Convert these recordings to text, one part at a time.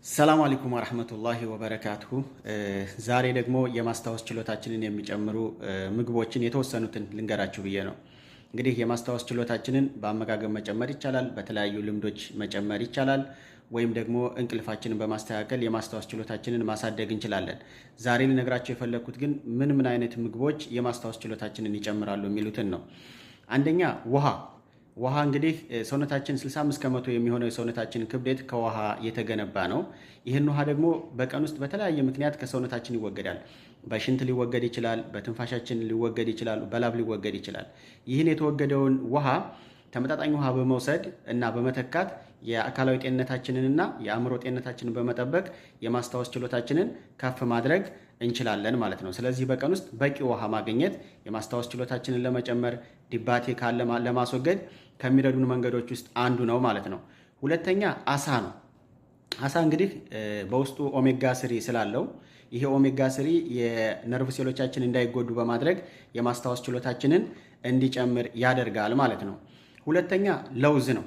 ሰላም አለይኩም ወራህመቱላሂ ወበረካቱሁ። ዛሬ ደግሞ የማስታወስ ችሎታችንን የሚጨምሩ ምግቦችን የተወሰኑትን ልንገራችሁ ብዬ ነው። እንግዲህ የማስታወስ ችሎታችንን በአመጋገብ መጨመር ይቻላል፣ በተለያዩ ልምዶች መጨመር ይቻላል፣ ወይም ደግሞ እንቅልፋችንን በማስተካከል የማስታወስ ችሎታችንን ማሳደግ እንችላለን። ዛሬ ልነግራችሁ የፈለኩት ግን ምን አይነት ምግቦች የማስታወስ ችሎታችንን ይጨምራሉ የሚሉትን ነው። አንደኛ ውሃ እንግዲህ ሰውነታችን 65 ከመቶ የሚሆነው የሰውነታችን ክብደት ከውሃ የተገነባ ነው። ይህን ውሃ ደግሞ በቀን ውስጥ በተለያየ ምክንያት ከሰውነታችን ይወገዳል። በሽንት ሊወገድ ይችላል፣ በትንፋሻችን ሊወገድ ይችላል፣ በላብ ሊወገድ ይችላል። ይህን የተወገደውን ውሃ ተመጣጣኝ ውሃ በመውሰድ እና በመተካት የአካላዊ ጤንነታችንንና የአእምሮ ጤንነታችንን በመጠበቅ የማስታወስ ችሎታችንን ከፍ ማድረግ እንችላለን ማለት ነው። ስለዚህ በቀን ውስጥ በቂ ውሃ ማግኘት የማስታወስ ችሎታችንን ለመጨመር፣ ዲባቴ ካለ ለማስወገድ ከሚረዱን መንገዶች ውስጥ አንዱ ነው ማለት ነው። ሁለተኛ አሳ ነው። አሳ እንግዲህ በውስጡ ኦሜጋ ስሪ ስላለው ይሄ ኦሜጋ ስሪ የነርቭ ሴሎቻችን እንዳይጎዱ በማድረግ የማስታወስ ችሎታችንን እንዲጨምር ያደርጋል ማለት ነው። ሁለተኛ ለውዝ ነው።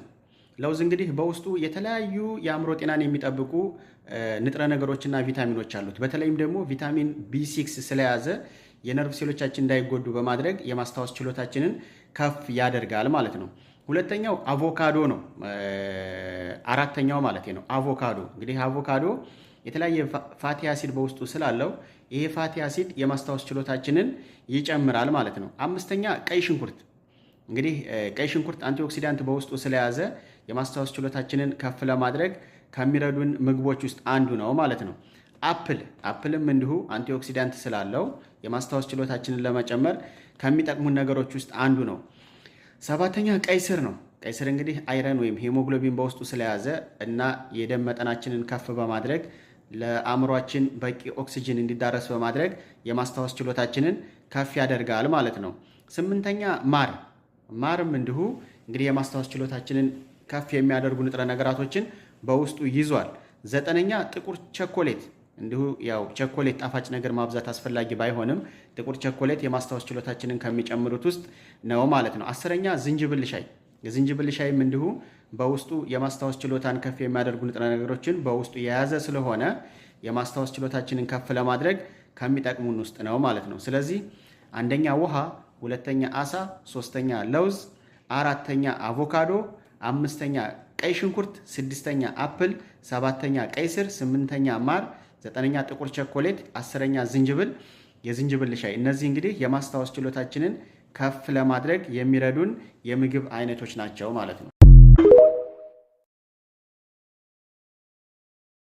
ለውዝ እንግዲህ በውስጡ የተለያዩ የአእምሮ ጤናን የሚጠብቁ ንጥረ ነገሮችና ቪታሚኖች አሉት። በተለይም ደግሞ ቪታሚን ቢ6 ስለያዘ የነርቭ ሴሎቻችን እንዳይጎዱ በማድረግ የማስታወስ ችሎታችንን ከፍ ያደርጋል ማለት ነው። ሁለተኛው አቮካዶ ነው። አራተኛው ማለት ነው አቮካዶ። እንግዲህ አቮካዶ የተለያየ ፋቲ አሲድ በውስጡ ስላለው ይሄ ፋቲ አሲድ የማስታወስ ችሎታችንን ይጨምራል ማለት ነው። አምስተኛ ቀይ ሽንኩርት። እንግዲህ ቀይ ሽንኩርት አንቲኦክሲዳንት በውስጡ ስለያዘ የማስታወስ ችሎታችንን ከፍ ለማድረግ ከሚረዱን ምግቦች ውስጥ አንዱ ነው ማለት ነው። አፕልም እንዲሁ አንቲኦክሲዳንት ስላለው የማስታወስ ችሎታችንን ለመጨመር ከሚጠቅሙን ነገሮች ውስጥ አንዱ ነው። ሰባተኛ ቀይ ስር ነው። ቀይ ስር እንግዲህ አይረን ወይም ሄሞግሎቢን በውስጡ ስለያዘ እና የደም መጠናችንን ከፍ በማድረግ ለአእምሯችን በቂ ኦክሲጅን እንዲዳረስ በማድረግ የማስታወስ ችሎታችንን ከፍ ያደርጋል ማለት ነው። ስምንተኛ ማርም እንዲሁ እንግዲህ የማስታወስ ችሎታችንን ከፍ የሚያደርጉ ንጥረ ነገራቶችን በውስጡ ይዟል። ዘጠነኛ ጥቁር ቸኮሌት እንዲሁ ያው ቸኮሌት ጣፋጭ ነገር ማብዛት አስፈላጊ ባይሆንም ጥቁር ቸኮሌት የማስታወስ ችሎታችንን ከሚጨምሩት ውስጥ ነው ማለት ነው። አስረኛ ዝንጅብል ሻይ። የዝንጅብል ሻይም እንዲሁ በውስጡ የማስታወስ ችሎታን ከፍ የሚያደርጉ ንጥረ ነገሮችን በውስጡ የያዘ ስለሆነ የማስታወስ ችሎታችንን ከፍ ለማድረግ ከሚጠቅሙን ውስጥ ነው ማለት ነው። ስለዚህ አንደኛ ውሃ፣ ሁለተኛ አሳ፣ ሶስተኛ ለውዝ፣ አራተኛ አቮካዶ፣ አምስተኛ ቀይ ሽንኩርት፣ ስድስተኛ አፕል፣ ሰባተኛ ቀይ ስር፣ ስምንተኛ ማር፣ ዘጠነኛ ጥቁር ቸኮሌት፣ አስረኛ የዝንጅብል ሻይ። እነዚህ እንግዲህ የማስታወስ ችሎታችንን ከፍ ለማድረግ የሚረዱን የምግብ አይነቶች ናቸው ማለት ነው።